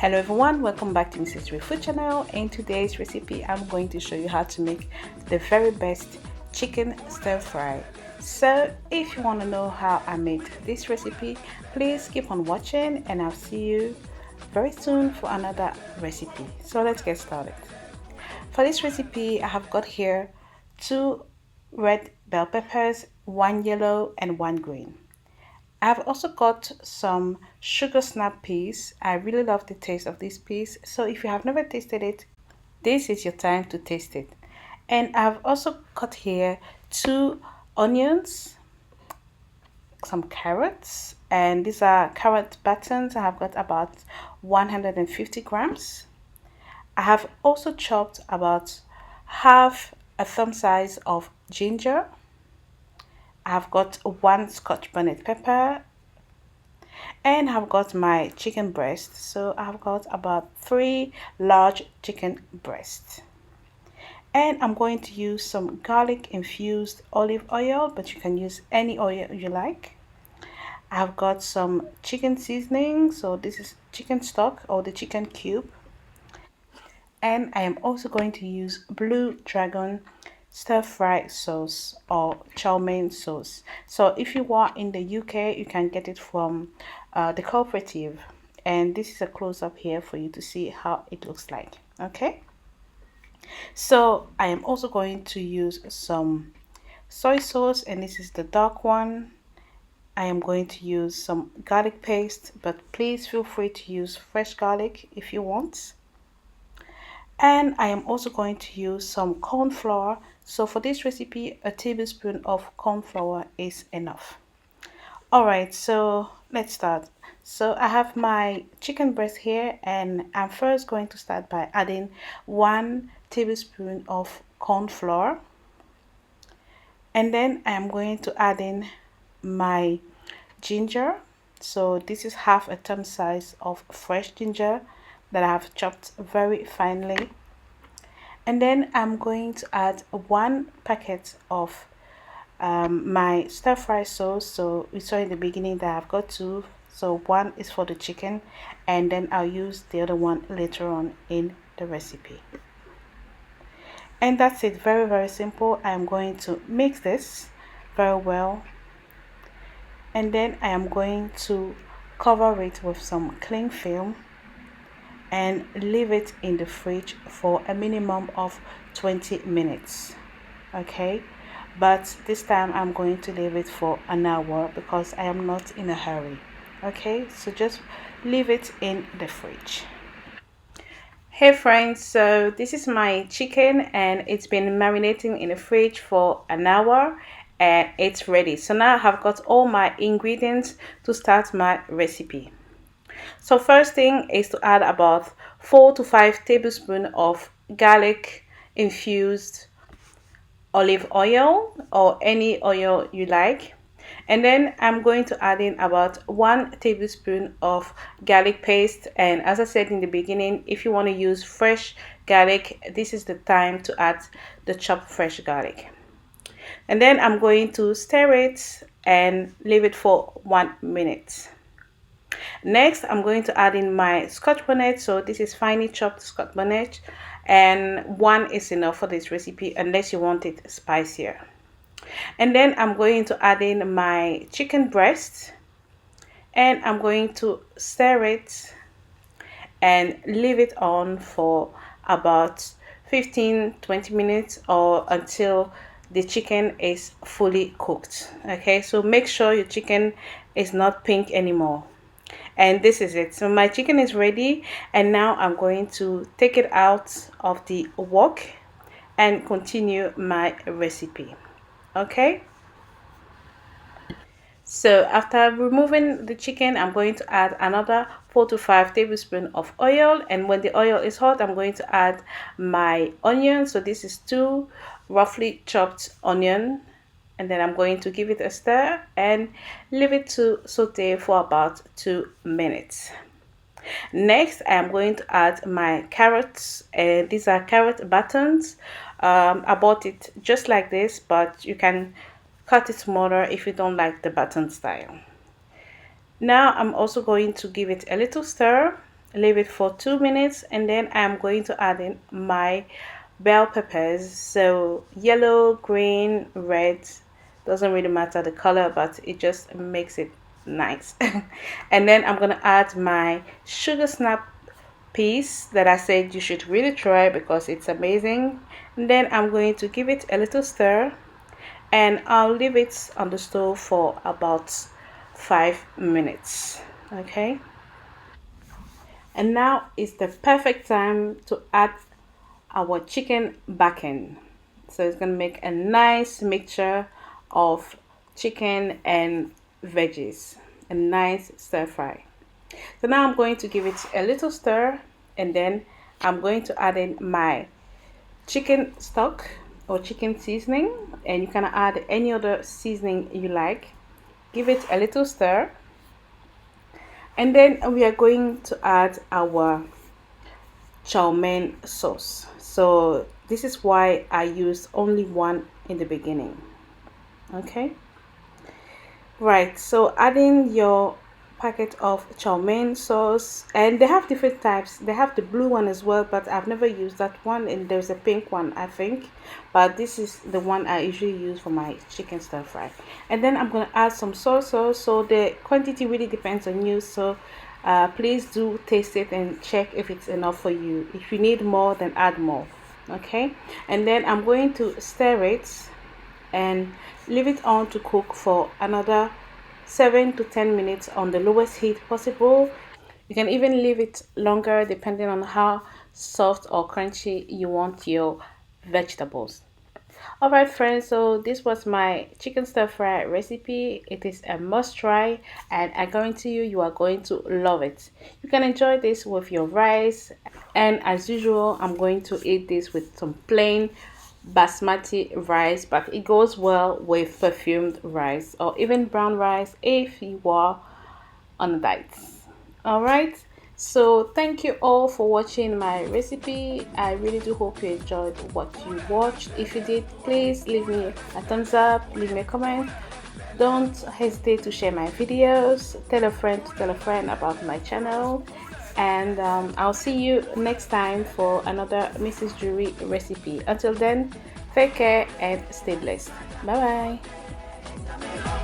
Hello everyone, welcome back to Mrs. Ray Food Channel. In today's recipe I'm going to show you how to make the very best chicken stir fry. So if you want to know how I made this recipe, please keep on watching and I'll see you very soon for another recipe. So let's get started. For this recipe I have got here 2 red bell peppers, 1 yellow and 1 green. I've also got some sugar snap peas. I really love the taste of these peas, so if you have never tasted it, this is your time to taste it. And I've also got here 2 onions, some carrots, and these are carrot batons. I have got about 150 grams. I have also chopped about half a thumb size of ginger. I've got 1 scotch bonnet pepper, and I've got my chicken breast. So I've got about 3 large chicken breasts, and I'm going to use some garlic infused olive oil, but you can use any oil you like. I've got some chicken seasoning, so this is chicken stock or the chicken cube, and I am also going to use Blue Dragon stir fry sauce or chow mein sauce. So if you are in the UK, you can get it from the cooperative, and this is a close-up here for you to see how it looks like. Okay, so I am also going to use some soy sauce, and this is the dark one. I am going to use some garlic paste, but please feel free to use fresh garlic if you want. And I am also going to use some corn flour. So for this recipe, a tablespoon of corn flour is enough. Alright, so let's start. So I have my chicken breast here, and I'm first going to start by adding 1 tablespoon of corn flour. And then I am going to add in my ginger. So this is half a thumb size of fresh ginger that I have chopped very finely. And then I'm going to add 1 packet of my stir fry sauce. So we saw in the beginning that I've got 2, so 1 is for the chicken, and then I'll use the other one later on in the recipe. And that's it, very simple. I'm going to mix this very well, and then I am going to cover it with some cling film and leave it in the fridge for a minimum of 20 minutes. Okay, but this time I'm going to leave it for an hour because I am not in a hurry. Okay, so just leave it in the fridge. Hey friends, so this is my chicken and it's been marinating in the fridge for an hour and it's ready. So now I have got all my ingredients to start my recipe. So first thing is to add about 4 to 5 tablespoons of garlic infused olive oil or any oil you like. And then I'm going to add in about 1 tablespoon of garlic paste. And as I said in the beginning, if you want to use fresh garlic, this is the time to add the chopped fresh garlic. And then I'm going to stir it and leave it for 1 minute. Next, I'm going to add in my scotch bonnet. So this is finely chopped scotch bonnet, and 1 is enough for this recipe unless you want it spicier. And then I'm going to add in my chicken breast, and I'm going to stir it and leave it on for about 15-20 minutes or until the chicken is fully cooked. Okay, so make sure your chicken is not pink anymore. And this is it. So my chicken is ready, and now I'm going to take it out of the wok and continue my recipe. Okay, so after removing the chicken, I'm going to add another 4 to 5 tablespoons of oil, and when the oil is hot, I'm going to add my onion. So this is 2 roughly chopped onion, and then I'm going to give it a stir and leave it to saute for about 2 minutes. Next, I am going to add my carrots, and these are carrot batons. I bought it just like this, but you can cut it smaller if you don't like the baton style. Now I'm also going to give it a little stir, leave it for 2 minutes, and then I'm going to add in my bell peppers. So yellow, green, red, doesn't really matter the color, but it just makes it nice. And then I'm gonna add my sugar snap piece that I said you should really try because it's amazing. And then I'm going to give it a little stir, and I'll leave it on the stove for about 5 minutes. Okay, and now is the perfect time to add our chicken back in. So it's gonna make a nice mixture of chicken and veggies, a nice stir fry. So now I'm going to give it a little stir, and then I'm going to add in my chicken stock or chicken seasoning, and you can add any other seasoning you like. Give it a little stir, and then we are going to add our chow mein sauce. So this is why I use only one in the beginning. Okay, right, so adding your packet of chow mein sauce, and they have different types. They have the blue one as well, but I've never used that one, and there's a pink one I think, but this is the one I usually use for my chicken stir fry. And then I'm going to add some soy sauce. So the quantity really depends on you, so please do taste it and check if it's enough for you. If you need more, then add more. Okay, and then I'm going to stir it and leave it on to cook for another 7 to 10 minutes on the lowest heat possible. You can even leave it longer depending on how soft or crunchy you want your vegetables. Alright friends, so this was my chicken stir fry recipe. It is a must try, and I guarantee you, you are going to love it. You can enjoy this with your rice, and as usual, I'm going to eat this with some plain basmati rice, but it goes well with perfumed rice or even brown rice if you are on a diet. All right, so thank you all for watching my recipe. I really do hope you enjoyed what you watched. If you did, please leave me a thumbs up, leave me a comment. Don't hesitate to share my videos, tell a friend to tell a friend about my channel, and I'll see you next time for another Mrs. Jury recipe. Until then, take care and stay blessed. Bye bye.